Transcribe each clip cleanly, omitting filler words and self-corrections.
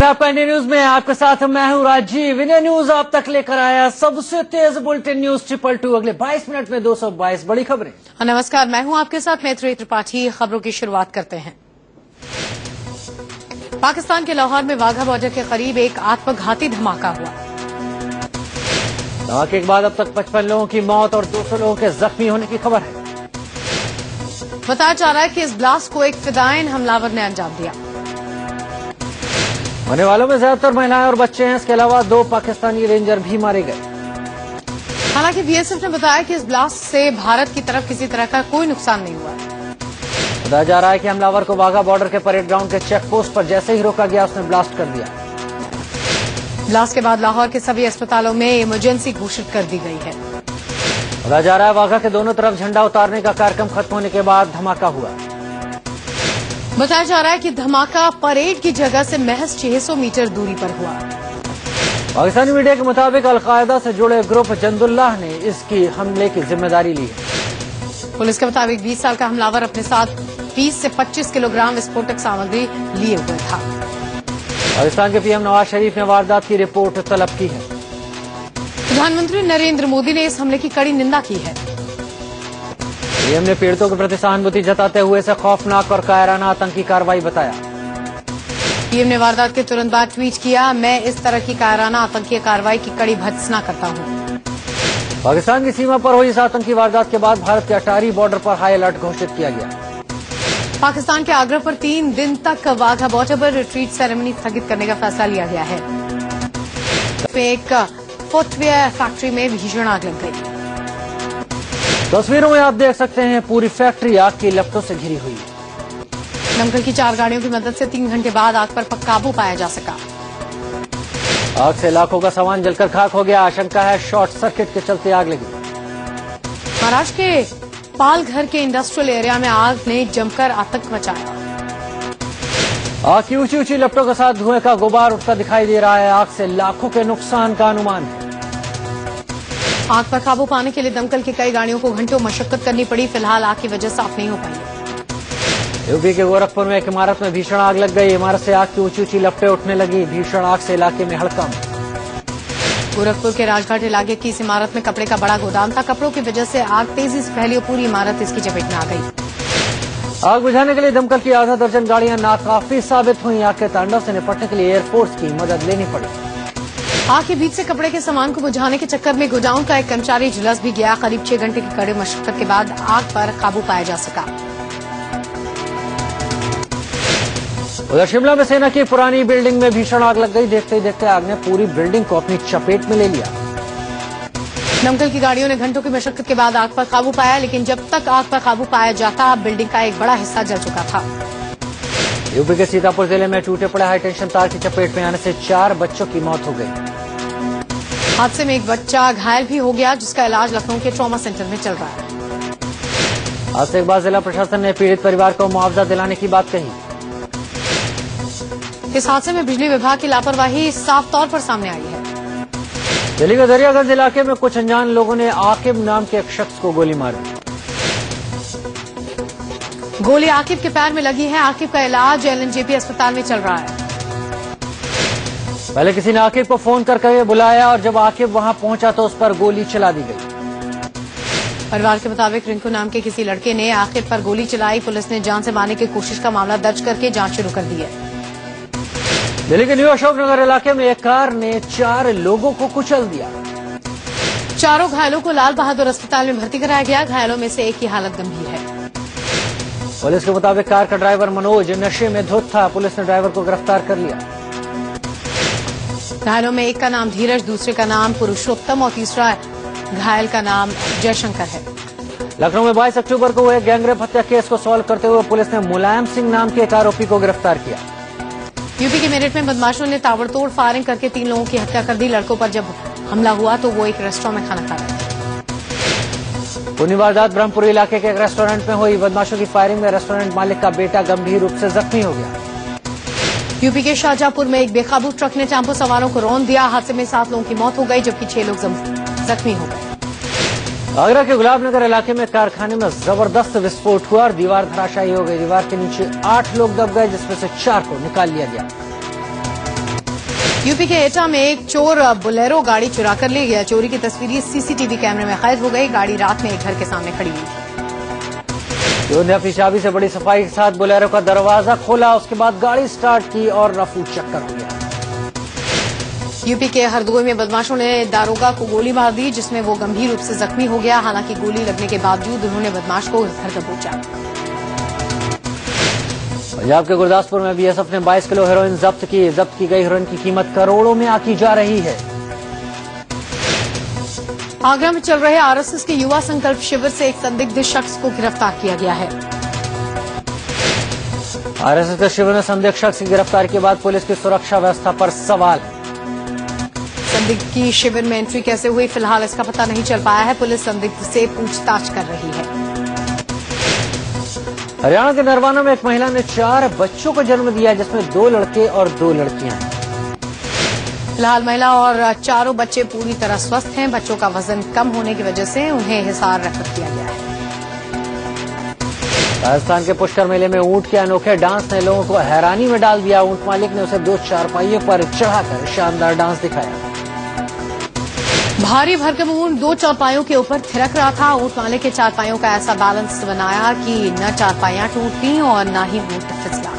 आपका India news में आपके साथ मैं हूं राजीव। इंडिया न्यूज आप तक लेकर आया सबसे तेज बुलेटिन न्यूज 222 अगले 22 मिनट में 222 बड़ी खबरें। नमस्कार, मैं हूं आपके साथ मैत्री त्रिपाठी। खबरों की शुरुआत करते हैं। पाकिस्तान के लाहौर में वाघा बॉर्डर के करीब एक आत्मघाती धमाका हुआ। धमाके के बाद अब तक 55 लोगों की मौत और 200 लोगों के जख्मी होने की खबर है। बताया जा रहा है कि इस ब्लास्ट को एक फिदायन हमलावर ने अंजाम दिया। मरने वालों में ज्यादातर महिलाएं और बच्चे हैं। इसके अलावा 2 पाकिस्तानी रेंजर भी मारे गए। हालांकि बीएसएफ ने बताया कि इस ब्लास्ट से भारत की तरफ किसी तरह का कोई नुकसान नहीं हुआ। बताया जा रहा है कि हमलावर को वाघा बॉर्डर के परेड ग्राउंड के चेक पोस्ट पर जैसे ही रोका गया उसने ब्लास्ट कर दिया। ब्लास्ट के बाद लाहौर के सभी अस्पतालों में इमरजेंसी घोषित कर दी गई है। बताया जा रहा है वाघा के दोनों तरफ झंडा उतारने का कार्यक्रम खत्म होने के बाद धमाका हुआ। बताया जा रहा है कि धमाका परेड की जगह से महज 600 मीटर दूरी पर हुआ। पाकिस्तानी मीडिया के मुताबिक अलकायदा से जुड़े ग्रुप जंदुल्लाह ने इसकी हमले की जिम्मेदारी ली है। पुलिस के मुताबिक 20 साल का हमलावर अपने साथ 20 से 25 किलोग्राम विस्फोटक सामग्री लिए हुए था। पाकिस्तान के पीएम नवाज शरीफ ने वारदात की रिपोर्ट तलब की है। प्रधानमंत्री नरेंद्र मोदी ने इस हमले की कड़ी निंदा की है। पीएम ने पीड़ितों के प्रति सहानुभूति जताते हुए इसे खौफनाक और कायराना आतंकी कार्रवाई बताया। पीएम ने वारदात के तुरंत बाद ट्वीट किया, मैं इस तरह की कायराना आतंकी कार्रवाई की कड़ी भर्त्सना करता हूं। पाकिस्तान की सीमा पर हुई इस आतंकी वारदात के बाद भारत के अटारी बॉर्डर पर हाई अलर्ट घोषित किया गया। पाकिस्तान के आग्रह पर 3 दिन तक वाघा बॉर्डर पर रिट्रीट सेरेमनी स्थगित करने का फैसला लिया गया है। एक फुटवेयर फैक्ट्री में भीषण आग लग गई। तस्वीरों में आप देख सकते हैं पूरी फैक्ट्री आग की लपटों से घिरी हुई। दमकल की 4 गाड़ियों की मदद से 3 घंटे बाद आग पर काबू पाया जा सका। आग से लाखों का सामान जलकर खाक हो गया। आशंका है शॉर्ट सर्किट के चलते आग लगी। महाराष्ट्र के पालघर के इंडस्ट्रियल एरिया में आग ने जमकर आतंक मचाया। आग की ऊंची ऊंची लपटों के साथ धुएं का गुबार उठता दिखाई दे रहा है। आग से लाखों के नुकसान का अनुमान है। आग पर काबू पाने के लिए दमकल की कई गाड़ियों को घंटों मशक्कत करनी पड़ी। फिलहाल आग की वजह साफ नहीं हो पाई। यूपी के गोरखपुर में एक इमारत में भीषण आग लग गई। इमारत से आग की ऊंची ऊंची लपटें उठने लगी। भीषण आग से इलाके में हड़कंप। गोरखपुर के राजघाट इलाके की इस इमारत में कपड़े का बड़ा गोदाम था। कपड़ों की वजह से आग तेजी से फैली और पूरी इमारत इसकी चपेट में आ गई। आग बुझाने के लिए दमकल की आधा दर्जन गाड़ियां नाकाफी साबित हुई। आग के तांडव से निपटने के लिए एयरफोर्स की मदद लेनी पड़ी। आग के बीच से कपड़े के सामान को बुझाने के चक्कर में गोडाउन का एक कर्मचारी झुलस भी गया। करीब 6 घंटे की कड़ी मशक्कत के बाद आग पर काबू पाया जा सका। उधर शिमला में सेना की पुरानी बिल्डिंग में भीषण आग लग गई। देखते ही देखते आग ने पूरी बिल्डिंग को अपनी चपेट में ले लिया। दमकल की गाड़ियों ने घंटों की मशक्कत के बाद आग पर काबू पाया, लेकिन जब तक आग पर काबू पाया जाता बिल्डिंग का एक बड़ा हिस्सा जल चुका था। यूपी के सीतापुर जिले में टूटे पड़े हाईटेंशन तार की चपेट में आने से 4 बच्चों की मौत हो गई। हादसे में एक बच्चा घायल भी हो गया, जिसका इलाज लखनऊ के ट्रॉमा सेंटर में चल रहा है। हादसे के बाद जिला प्रशासन ने पीड़ित परिवार को मुआवजा दिलाने की बात कही। इस हादसे में बिजली विभाग की लापरवाही साफ तौर पर सामने आई है। दिल्ली के दरियागंज इलाके में कुछ अनजान लोगों ने आकिब नाम के एक शख्स को गोली मार दी। गोली आकिब के पैर में लगी है। आकिब का इलाज एलएनजेपी अस्पताल में चल रहा है। पहले किसी ने आकिब को फोन करके बुलाया और जब आकिब वहां पहुंचा तो उस पर गोली चला दी गई। परिवार के मुताबिक रिंकू नाम के किसी लड़के ने आकिब पर गोली चलाई। पुलिस ने जान से मारने की कोशिश का मामला दर्ज करके जांच शुरू कर दी है। दिल्ली के न्यू अशोकनगर इलाके में एक कार ने 4 लोगों को कुचल दिया। 4 घायलों को लाल बहादुर अस्पताल में भर्ती कराया गया। घायलों में से एक की हालत गंभीर है। पुलिस के मुताबिक कार का ड्राइवर मनोज नशे में धुत था। पुलिस ने ड्राइवर को गिरफ्तार कर लिया। घायलों में एक का नाम धीरज, दूसरे का नाम पुरुषोत्तम और तीसरा घायल का नाम जयशंकर है। लखनऊ में 22 अक्टूबर को हुए गैंगरेप हत्या केस को सॉल्व करते हुए पुलिस ने मुलायम सिंह नाम के एक आरोपी को गिरफ्तार किया। यूपी के मेरठ में बदमाशों ने ताबड़तोड़ फायरिंग करके 3 लोगों की हत्या कर दी। लड़कों पर जब हमला हुआ तो वो एक रेस्टोरेंट में खाना खा रहे थे। पुनी वारदात ब्रह्मपुरी इलाके के एक रेस्टोरेंट में हुई। बदमाशों की फायरिंग में रेस्टोरेंट मालिक का बेटा गंभीर रूप से जख्मी हो गया। यूपी के शाहजहांपुर में एक बेकाबू ट्रक ने टेम्पो सवारों को रौंद दिया। हादसे में 7 लोगों की मौत हो गई, जबकि 6 लोग जख्मी हो गए। आगरा के गुलाबनगर इलाके में कारखाने में जबरदस्त विस्फोट हुआ और दीवार धराशायी हो गई। दीवार के नीचे 8 लोग दब गए, जिसमें से 4 को निकाल लिया गया। यूपी के एटा में एक चोर बोलेरो गाड़ी चुरा कर ले गया। चोरी की तस्वीरें सीसीटीवी कैमरे में कैद हो गई। गाड़ी रात में एक घर के सामने खड़ी हुई थी। चोर ने अपनी चाबी से बड़ी सफाई के साथ बोलेरो का दरवाजा खोला, उसके बाद गाड़ी स्टार्ट की और रफू चक्कर हो गया। यूपी के हरदोई में बदमाशों ने दारोगा को गोली मार दी, जिसमें वो गंभीर रूप से जख्मी हो गया। हालांकि गोली लगने के बावजूद उन्होंने बदमाश को घर तक पहुंचा। पंजाब के गुरदासपुर में बीएसएफ ने 22 किलो हेरोइन जब्त की। जब्त की गई हेरोइन की कीमत करोड़ों में आंकी जा रही है। आगरा में चल रहे आरएसएस के युवा संकल्प शिविर से एक संदिग्ध शख्स को गिरफ्तार किया गया है। आरएसएस के शिविर में संदिग्ध शख्स की गिरफ्तारी के बाद पुलिस की सुरक्षा व्यवस्था पर सवाल। संदिग्ध की शिविर में एंट्री कैसे हुई, फिलहाल इसका पता नहीं चल पाया है। पुलिस संदिग्ध से पूछताछ कर रही है। हरियाणा के नरवाना में एक महिला ने 4 बच्चों को जन्म दिया, जिसमें 2 लड़के और 2 लड़कियां हैं। फिलहाल महिला और चारों बच्चे पूरी तरह स्वस्थ हैं। बच्चों का वजन कम होने की वजह से उन्हें हिसार रेफर किया गया है। राजस्थान के पुष्कर मेले में ऊंट के अनोखे डांस ने लोगों को हैरानी में डाल दिया। ऊंट मालिक ने उसे 2 चारपाइयों पर चढ़ाकर शानदार डांस दिखाया। भारी भरकम ऊंट 2 चारपाइयों के ऊपर थिरक रहा था। ऊंट मालिक के चारपाइयों का ऐसा बैलेंस बनाया कि न चारपाइयां टूटी और न ही ऊंट फिसला।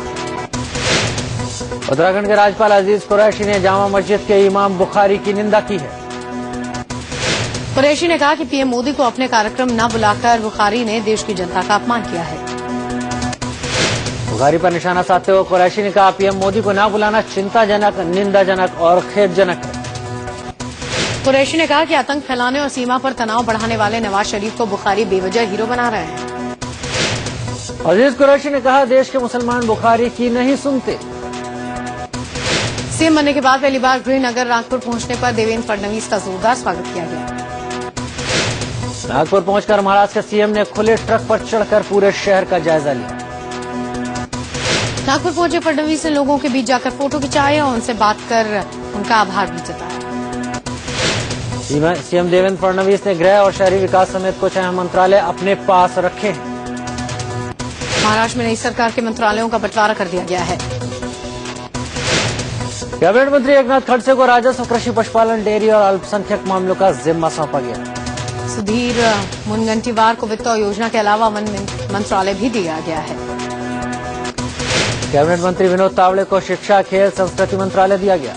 उत्तराखंड के राज्यपाल अजीज कुरैशी ने जामा मस्जिद के इमाम बुखारी की निंदा की है। कुरैशी ने कहा कि पीएम मोदी को अपने कार्यक्रम न बुलाकर बुखारी ने देश की जनता का अपमान किया है। बुखारी पर निशाना साधते हुए कुरैशी ने कहा, पीएम मोदी को न बुलाना चिंताजनक, निंदाजनक और खेदजनक है। कुरैशी ने कहा कि आतंक फैलाने और सीमा पर तनाव बढ़ाने वाले नवाज शरीफ को बुखारी बेवजह हीरो बना रहे हैं। अजीज कुरैशी ने कहा, देश के मुसलमान बुखारी की नहीं सुनते। सीएम बनने के बाद पहली बार गृहनगर नागपुर पहुंचने पर देवेंद्र फडणवीस का जोरदार स्वागत किया गया। नागपुर पहुंचकर महाराष्ट्र के सीएम ने खुले ट्रक पर चढ़कर पूरे शहर का जायजा लिया। नागपुर पहुंचे फडणवीस ने लोगों के बीच जाकर फोटो खिंचाए और उनसे बात कर उनका आभार भी जताया। सीएम देवेंद्र फडणवीस ने गृह और शहरी विकास समेत कुछ अहम मंत्रालय अपने पास रखे हैं। महाराष्ट्र में नई सरकार के मंत्रालयों का बंटवारा कर दिया गया है। कैबिनेट मंत्री एकनाथ खड़से को राजस्व, कृषि, पशुपालन, डेयरी और अल्पसंख्यक मामलों का जिम्मा सौंपा गया। सुधीर मुनगंटीवार को वित्त और योजना के अलावा वन मंत्रालय भी दिया गया है। कैबिनेट मंत्री विनोद तावड़े को शिक्षा, खेल, संस्कृति मंत्रालय दिया गया।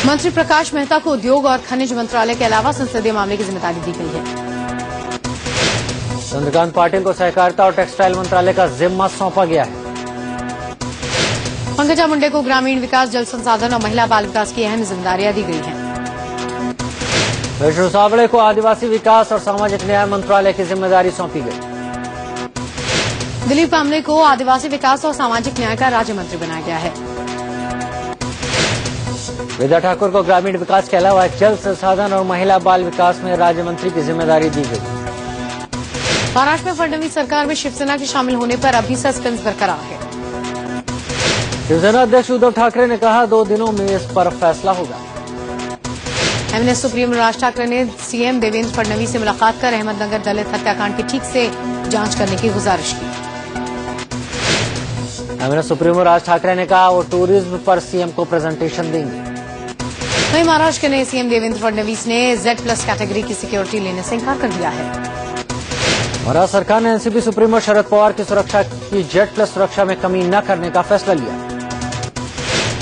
मंत्री प्रकाश मेहता को उद्योग और खनिज मंत्रालय के अलावा संसदीय मामले की जिम्मेदारी दी गई है। चंद्रकांत पाटिल को सहकारिता और टेक्सटाइल मंत्रालय का जिम्मा सौंपा गया है। पंकजा मुंडे को ग्रामीण विकास, जल संसाधन और महिला बाल विकास की अहम जिम्मेदारियां दी गई हैं। विष्णु सावड़े को आदिवासी विकास और सामाजिक न्याय मंत्रालय की जिम्मेदारी सौंपी गई। दिलीप कामले को आदिवासी विकास और सामाजिक न्याय का राज्य मंत्री बनाया गया है। विद्या ठाकुर को ग्रामीण विकास के अलावा जल संसाधन और महिला बाल विकास में राज्य मंत्री की जिम्मेदारी दी गई। महाराष्ट्र में फडणवीस सरकार में शिवसेना के शामिल होने पर अभी सस्पेंस बरकरार है। शिवसेना अध्यक्ष उद्धव ठाकरे ने कहा, 2 दिनों में इस पर फैसला होगा। एमएनएस सुप्रीमो राज ठाकरे ने सीएम देवेंद्र फडणवीस से मुलाकात कर अहमदनगर दलित हत्याकांड की ठीक से जांच करने की गुजारिश की। एमएनएस सुप्रीमो राज ठाकरे ने कहा, वो टूरिज्म पर सीएम को प्रेजेंटेशन देंगे। वहीं महाराष्ट्र के नए सीएम देवेंद्र फडणवीस ने Z+ कैटेगरी की सिक्योरिटी लेने से इंकार कर दिया है। महाराष्ट्र सरकार ने एनसीपी सुप्रीमो शरद पवार की सुरक्षा की Z+ सुरक्षा में कमी न करने का फैसला लिया।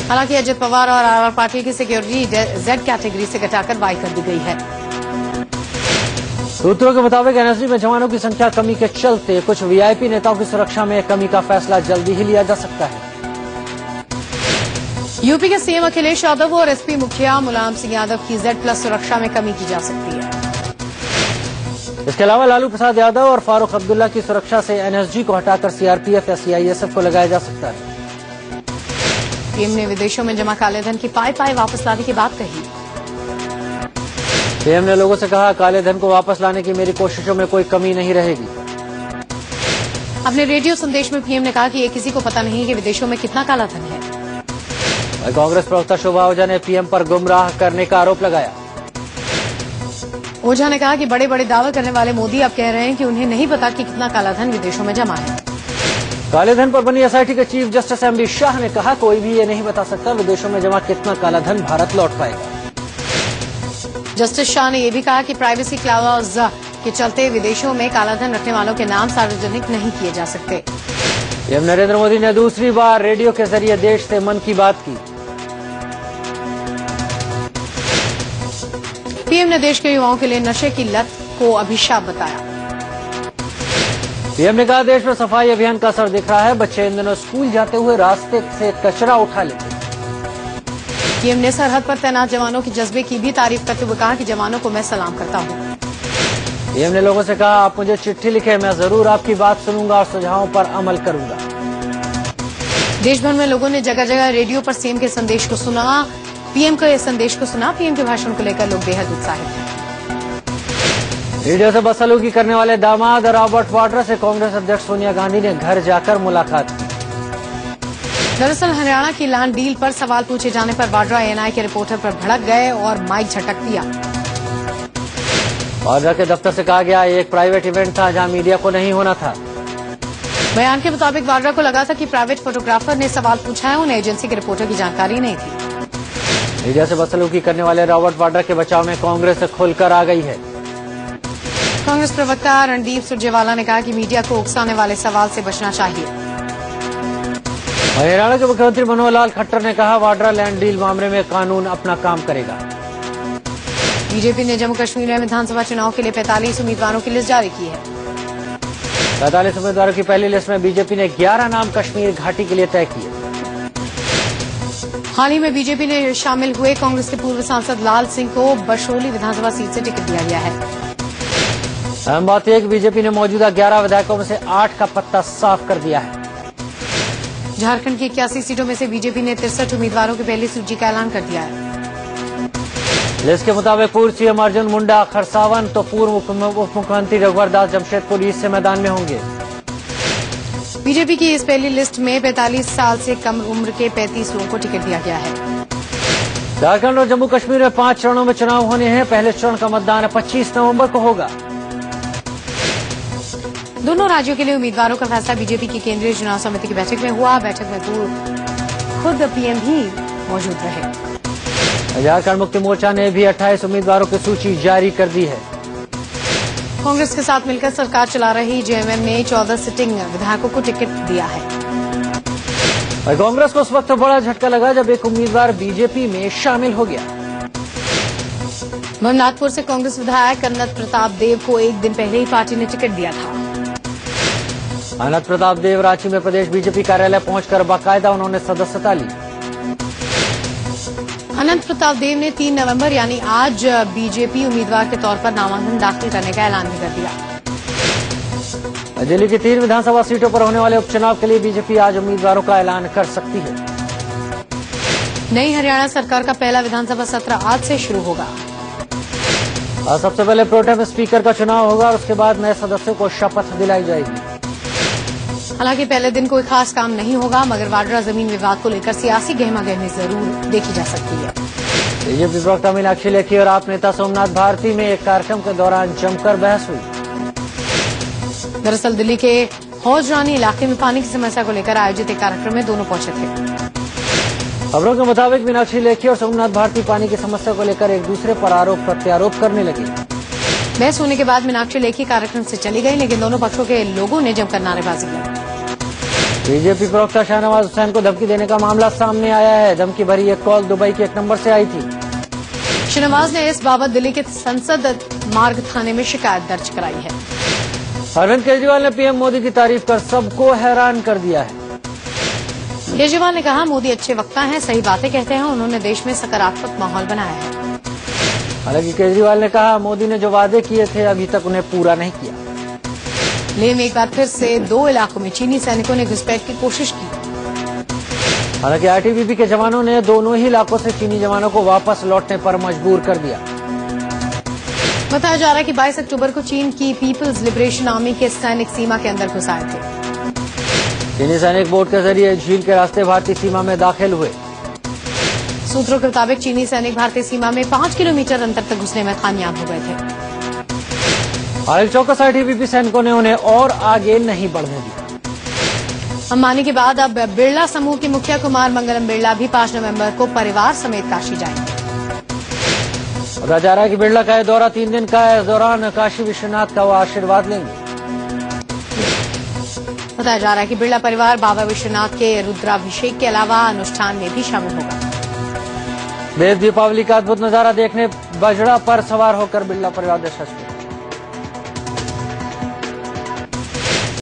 हालांकि अजित पवार और आर पाटिल की सिक्योरिटी Z कैटेगरी से घटाकर Y कर दी गई है। सूत्रों के मुताबिक एनएसजी में जवानों की संख्या कमी के चलते कुछ वीआईपी नेताओं की सुरक्षा में कमी का फैसला जल्दी ही लिया जा सकता है। यूपी के सीएम अखिलेश यादव और एसपी मुखिया मुलायम सिंह यादव की Z+ सुरक्षा में कमी की जा सकती है। इसके अलावा लालू प्रसाद यादव और फारूक अब्दुल्ला की सुरक्षा से एनएसजी को हटाकर सीआरपीएफ या सीआईएसएफ को लगाया जा सकता है। पीएम ने विदेशों में जमा कालेधन की पाई वापस लाने की बात कही। पीएम ने लोगों से कहा, काले धन को वापस लाने की मेरी कोशिशों में कोई कमी नहीं रहेगी। अपने रेडियो संदेश में पीएम ने कहा कि ये किसी को पता नहीं कि विदेशों में कितना काला धन है। कांग्रेस प्रवक्ता शोभा ओझा ने पीएम पर गुमराह करने का आरोप लगाया। ओझा ने कहा कि बड़े बड़े दावे करने वाले मोदी अब कह रहे हैं कि उन्हें नहीं पता कि कितना काला धन विदेशों में जमा है। काले धन पर बनी एसआईटी के चीफ जस्टिस एमबी शाह ने कहा, कोई भी ये नहीं बता सकता विदेशों में जमा कितना काला धन भारत लौट पाएगा। जस्टिस शाह ने यह भी कहा कि प्राइवेसी क्लॉज के चलते विदेशों में काला धन रखने वालों के नाम सार्वजनिक नहीं किए जा सकते। पीएम नरेंद्र मोदी ने दूसरी बार रेडियो के जरिए देश से मन की बात की। पीएम ने देश के युवाओं के लिए नशे की लत को अभिशाप बताया। पीएम ने कहा, देश में सफाई अभियान का असर दिख रहा है। बच्चे इन दिनों स्कूल जाते हुए रास्ते से कचरा उठा लेते। पीएम ने सरहद पर तैनात जवानों के जज्बे की भी तारीफ करते हुए कहा कि जवानों को मैं सलाम करता हूं। पीएम ने लोगों से कहा, आप मुझे चिट्ठी लिखें, मैं जरूर आपकी बात सुनूंगा और सुझावों पर अमल करूंगा। देश भर में लोगों ने जगह जगह रेडियो पर सीएम के संदेश को सुना। पीएम के संदेश को सुना। पीएम के भाषण को लेकर लोग बेहद उत्साहित हैं। रेडियो से बदसलूकी करने वाले दामाद रॉबर्ट वाड्रा से कांग्रेस अध्यक्ष सोनिया गांधी ने घर जाकर मुलाकात की। दरअसल हरियाणा की लैंड डील पर सवाल पूछे जाने पर वाड्रा एएनआई के रिपोर्टर पर भड़क गए और माइक झटक दिया। वाड्रा के दफ्तर से कहा गया, ये एक प्राइवेट इवेंट था जहां मीडिया को नहीं होना था। बयान के मुताबिक वाड्रा को लगा था कि प्राइवेट फोटोग्राफर ने सवाल पूछा है, उन्हें एजेंसी के रिपोर्टर की जानकारी नहीं थी। मीडिया से बदसलूकी करने वाले रॉबर्ट वाड्रा के बचाव में कांग्रेस खुलकर आ गई है। कांग्रेस प्रवक्ता रणदीप सुरजेवाला ने कहा कि मीडिया को उकसाने वाले सवाल से बचना चाहिए। हरियाणा के मुख्यमंत्री मनोहर लाल खट्टर ने कहा, वाड्रा लैंड डील मामले में कानून अपना काम करेगा। बीजेपी ने जम्मू कश्मीर में विधानसभा चुनाव के लिए 45 उम्मीदवारों की लिस्ट जारी की है। 45 उम्मीदवारों की पहली लिस्ट में बीजेपी ने 11 नाम कश्मीर घाटी के लिए तय किए। हाल ही में बीजेपी ने शामिल हुए कांग्रेस के पूर्व सांसद लाल सिंह को बशोली विधानसभा सीट से टिकट दिया गया है। अहम बात यह कि बीजेपी ने मौजूदा 11 विधायकों में से 8 का पत्ता साफ कर दिया है। झारखंड की 81 सीटों में से बीजेपी ने 63 उम्मीदवारों की पहली सूची का ऐलान कर दिया है। लिस्ट के मुताबिक पूर्व सीएम अर्जुन मुंडा खरसावन तो पूर्व उप मुख्यमंत्री रघुवर दास जमशेदपुर ईस्ट से मैदान में होंगे। बीजेपी की इस पहली लिस्ट में 45 साल से कम उम्र के 35 लोगों को टिकट दिया गया है। झारखंड और जम्मू कश्मीर में 5 चरणों में चुनाव होने हैं। पहले चरण का मतदान 25 नवंबर को होगा। दोनों राज्यों के लिए उम्मीदवारों का फैसला बीजेपी की केंद्रीय चुनाव समिति की बैठक में हुआ। बैठक में खुद पीएम भी मौजूद रहे। झारखंड मुक्ति मोर्चा ने भी 28 उम्मीदवारों की सूची जारी कर दी है। कांग्रेस के साथ मिलकर सरकार चला रही जेएमएम ने 14 सिटिंग विधायकों को टिकट दिया है। और कांग्रेस को उस वक्त बड़ा झटका लगा जब एक उम्मीदवार बीजेपी में शामिल हो गया। भवनाथपुर से कांग्रेस विधायक अनंत प्रताप देव को एक दिन पहले ही पार्टी ने टिकट दिया था। अनंत प्रताप देव रांची में प्रदेश बीजेपी कार्यालय पहुंचकर बाकायदा उन्होंने सदस्यता ली। अनंत प्रताप देव ने 3 नवंबर यानी आज बीजेपी उम्मीदवार के तौर पर नामांकन दाखिल करने का ऐलान भी कर दिया। दिल्ली की 3 विधानसभा सीटों पर होने वाले उपचुनाव के लिए बीजेपी आज उम्मीदवारों का ऐलान कर सकती है। नई हरियाणा सरकार का पहला विधानसभा सत्र आज से शुरू होगा। आज सबसे पहले प्रोटेम स्पीकर का चुनाव होगा और उसके बाद नए सदस्यों को शपथ दिलाई जाएगी। हालांकि पहले दिन कोई खास काम नहीं होगा, मगर वाड्रा जमीन विवाद को लेकर सियासी गहमागहमी जरूर देखी जा सकती है। बीजेपी प्रवक्ता मीनाक्षी लेखी और आप नेता सोमनाथ भारती में एक कार्यक्रम के दौरान जमकर बहस हुई। दरअसल दिल्ली के हौज रानी इलाके में पानी की समस्या को लेकर आयोजित एक कार्यक्रम में दोनों पहुंचे थे। खबरों के मुताबिक मीनाक्षी लेखी और सोमनाथ भारती पानी की समस्या को लेकर एक दूसरे पर आरोप प्रत्यारोप करने लगे। बहस होने के बाद मीनाक्षी लेखी कार्यक्रम से चली गई, लेकिन दोनों पक्षों के लोगों ने जमकर नारेबाजी की। बीजेपी प्रवक्ता शाहनवाज हुसैन को धमकी देने का मामला सामने आया है। धमकी भरी एक कॉल दुबई के एक नंबर से आई थी। शाहनवाज ने इस बाबत दिल्ली के संसद मार्ग थाने में शिकायत दर्ज कराई है। अरविंद केजरीवाल ने पीएम मोदी की तारीफ कर सबको हैरान कर दिया है। केजरीवाल ने कहा, मोदी अच्छे वक्ता हैं, सही बातें कहते हैं, उन्होंने देश में सकारात्मक माहौल बनाया है। हालांकि केजरीवाल ने कहा, मोदी ने जो वादे किए थे अभी तक उन्हें पूरा नहीं किया। लेह में एक बार फिर से 2 इलाकों में चीनी सैनिकों ने घुसपैठ की कोशिश की। हालांकि आईटीबीपी के जवानों ने दोनों ही इलाकों से चीनी जवानों को वापस लौटने पर मजबूर कर दिया। बताया जा रहा है कि 22 अक्टूबर को चीन की पीपल्स लिबरेशन आर्मी के सैनिक सीमा के अंदर घुस आए थे। चीनी सैनिक बोट के जरिए झील के रास्ते भारतीय सीमा में दाखिल हुए। सूत्रों के मुताबिक चीनी सैनिक भारतीय सीमा में 5 किलोमीटर अंतर तक घुसने में कामयाब हो गए थे। हाल चौकस आईटीबीपी सैनिकों ने उन्हें और आगे नहीं बढ़ने दिया। अंबानी के बाद अब बिरला समूह के मुखिया कुमार मंगलम बिरला भी 5 नवंबर को परिवार समेत काशी जाएंगे। बताया जा रहा है कि बिरला का यह दौरा 3 दिन का है। इस दौरान काशी विश्वनाथ का वो आशीर्वाद लेंगे। बताया जा रहा है कि बिरला परिवार बाबा विश्वनाथ के रुद्राभिषेक के अलावा अनुष्ठान में भी शामिल होगा। देव दीपावली का अद्भुत नजारा देखने बजड़ा पर सवार होकर बिरला परिवार दशा